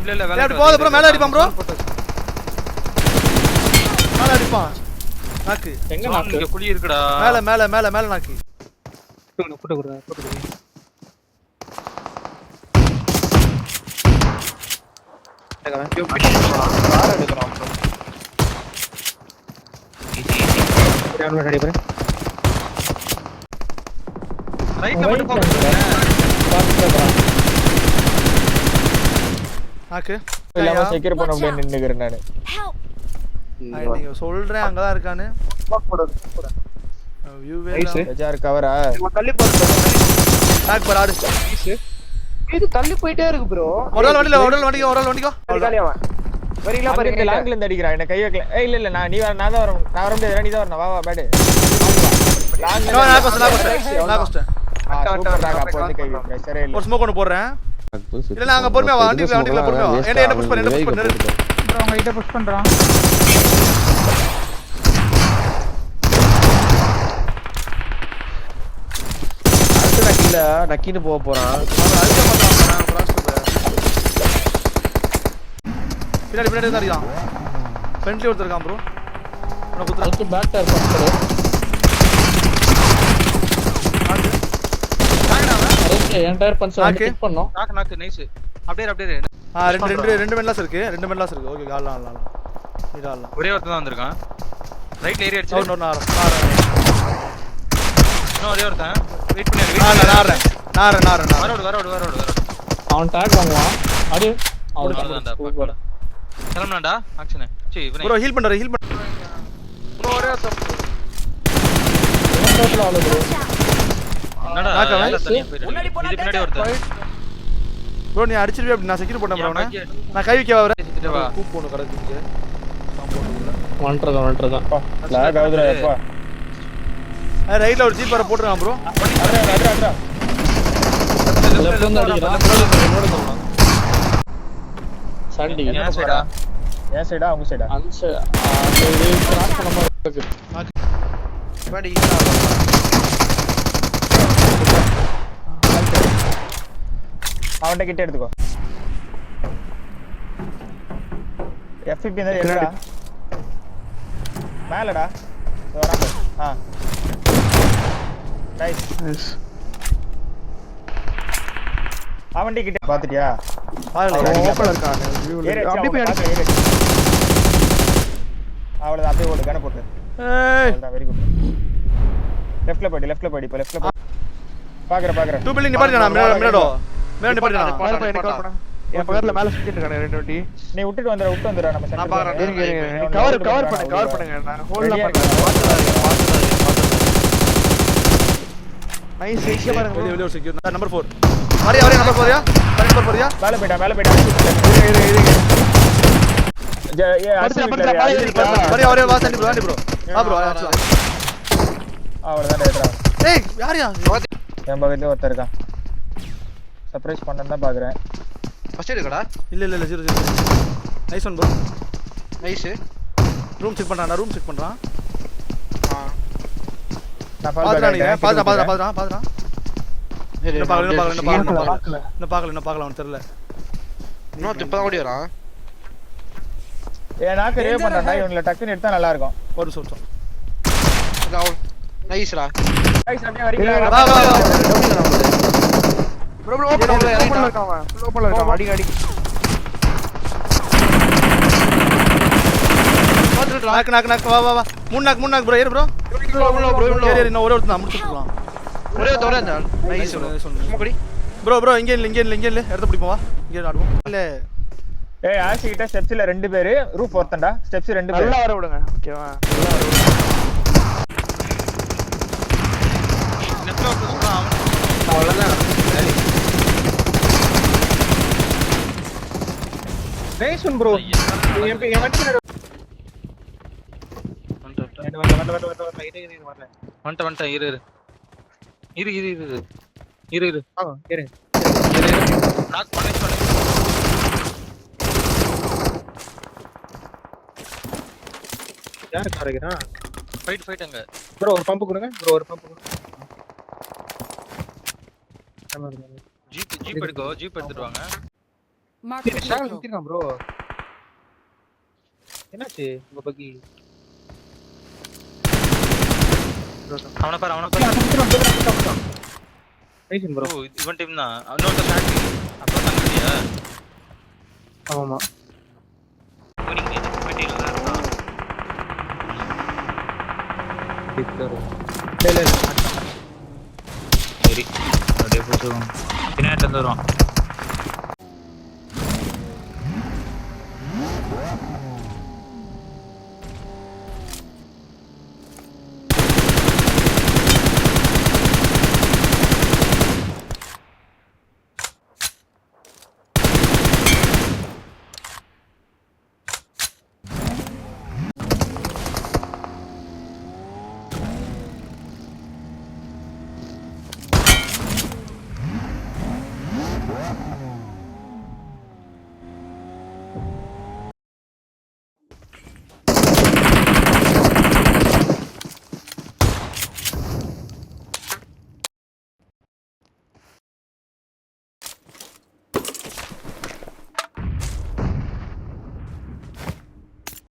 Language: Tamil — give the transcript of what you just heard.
இல்ல வேலை போடு ப்ரோ மேல அடிப்பான் ப்ரோ மேல அடிப்பான் நாக்கு எங்க நாக்கு இங்க குழி இருக்குடா மேல மேல மேல மேல நாக்கு போட்டு குடு கார் எடுக்கணும் ரெடி பண்ணு ரைட்ல மட்டும் போங்க நாக்கு இல்லாம செக்யூர் பண்ண அப்படியே நின்னுக்கிறேன் நானு நீங்க சொல்றேன் அங்க தான் இருக்கானே வியூவே ஜார் கவரா தள்ளி போறது நாக்கு பாரு ஆடு இது தள்ளி போயிட்டே இருக்கு ப்ரோ ஒரு ஆள் வண்டிக்கோ காலியாவா வரீங்களா பாருங்க லாங்ல இருந்து அடிக்குறான் என்ன கை வைக்கல ஏய் இல்ல நான் தான் வர முடியாது நீ தான் வரணும் வா வா பேட் லாங்ல நான் கோஸ்ட் சூப்பர் டாக் அப்போ வந்து கை வைக்கிறேன் சரி இல்ல ஒரு ஸ்மோக் ஒன்னு போடுறேன் இல்ல நான் அங்க பொறுமையா வண்டிக்குள்ள பொறுமையா என்ன புஷ் பண்ணு ப்ரோ அவங்க கிட்ட புஷ் பண்றான் அடுத்து இல்ல நக்கின்னு போக போறான் பின்னாடி தான் இருக்கான் ஃப்ரெண்ட்லி ஒருத்தர் இருக்கான் ப்ரோ நான் குத்துறேன் அதுக்கு பேக் டயர் பண்றேன் என் டயர் பஞ்ச் கிக் பண்ணோம் நாக்கு நைஸ் அப்படியே ரெண்டு மென்லாஸ் இருக்கு ஓகே ஆடலாம் ஆடலாம் ஒரே ஒருத்தன் தான் வந்திருக்கான் ரைட்ல ஏறி அடிச்சு இன்னொரு நான் இன்னும் ஒரே ஒருத்தன் வெயிட் பண்ணி நாரேன் வரோடு அவன் டாக் வாங்குவான் அடி அவ்வளவுதான்டா சூப்பர் கிளம்பலாம்டா ஆக்ஷன் சீ இவனே ப்ரோ ஹீல் பண்ற ப்ரோ ஒரே ஒருத்தன் டோட்டல் ஆளு ப்ரோ என்னடா இது பின்னாடி ஒருத்தன் ப்ரோ நீ அடிச்சிருவே அப்படி நான் செக்யூர் பண்ணேன் ப்ரோ நான் கை வைக்க வரேன் கூப் போடு கடக்குங்க காம்பவுண்ட்ல வந்துறதான் லாக் ஆகுதுடா அப்பா ரைட்ல ஒரு ஜீப் வர போட்டுறான் ப்ரோ அட்ரா லெஃப்ட்ல இருந்து அடிக்கிறான் சண்டி ஏன் சைடா ஏன் சைடா அவங்க சைடா அந்த இது கிராஸ் பண்ண மாதிரி இருக்கு பாடி அவன்கிட்ட கிட்ட எடுத்துக்கோ எஃபிபி இந்த எடுடா மேலடா வராங்க நைஸ் அவன்கிட்ட கிட்ட பாத்துட்டியா ஓபன்ல இருக்கான் அப்படி போய் அடிச்சு அவ்வளவுதான் அப்படியே ஓடு கன போட்டு அவ்வளவுதான் வெரி குட் லெஃப்ட்ல போடி இப்ப லெஃப்ட்ல போய் பாக்குறேன் டூ பில்டிங் நிப்பாட்டினா மினடோ நிப்பாட்டினா என் பக்கத்துல மேல சுத்திட்டு இருக்கானே ரெண்டு வாட்டி நீ விட்டு வந்துடா நம்ம நான் பாக்குறேன் கவர் பண்ணுங்க நான் ஹோல்ட் பண்றேன் நைஸ் இங்க பாருங்க வெளிய ஒரு செக்யூர் நம்பர் 4 மாரியா நம்பர் 4 யா நம்பர் 4 யா மேல போய்டா மாரியா ஒரே வாஸ் அடி ப்ரோ ப்ரோ அவ்வளவுதான் ஏட்ரா ஏய் யாரியா என் பக்கத்துல ஒருத்தர் இருக்கான் சர்ப்ரைஸ் பண்ணனும் தான் பாக்குறேன் ஃபர்ஸ்ட் எடுக்கடா இல்ல 0 nice one bro nice room check பண்றான் நான் பாத்துறான் இன்னும் பார்க்கல அவன் தெரியல இன்னும் இப்பதான் ஓடி வரான் ஏ நாக்கு ரேவ் பண்றடா இவங்கள டக்குன்னு எடுத்தா நல்லா இருக்கும் ஒரு நிமிஷம் நைஸ்டா गाइस அப்படியே வரீங்களா வா ப்ரோ ஓபன்ல இருக்கான் அடி நாக்கு வா மூணு நாக்கு ப்ரோ ஏறு ப்ரோ ஏறு இன்னும் ஒரே ஒருத்தன் முடிச்சிடலாம் ஒரே தோறேன் நைஸ் சும்மாடி ப்ரோ இங்க இல்ல எடுத்து பிடிப்போம் வா இங்க ஆடுவோம் இல்ல ஏய் ஆஷி கிட்ட ஸ்டெப்ஸ்ல ரெண்டு பேரு ரூஃப் ஒருத்தன்டா ஸ்டெப்ஸ் ரெண்டு பேரு நல்லா வர விடுங்க ஓகேவா நல்லா வர நெட்வொர்க் சொல்றான் அவ்வளவுதான் நைஸ் ஒன் ப்ரோ என் வண்டி வந்துட்டேன் இரு நாக் பண்ணி யார் காரேங்கனா ஃபைட் அங்க ப்ரோ ஒரு பம்ப் கொடுங்க ஜீப் எடுத்துட்டு வாங்க Marked a shovel vehicle. நிறுத்திருக்கான் bro. என்னாச்சு உங்க பக்கி? அவனை பாரு நைஸ் ப்ரோ. ஓ இவன் டீம் தான் இன்னொருத்த ஷாட் அப்புறம் தங்கடியா ஆமா. ஓடிங்க மெட்டீரியல் தான் இருக்கான் இல்ல. சரி அப்படியே போச்சு பின்னாடி வந்து வருவான்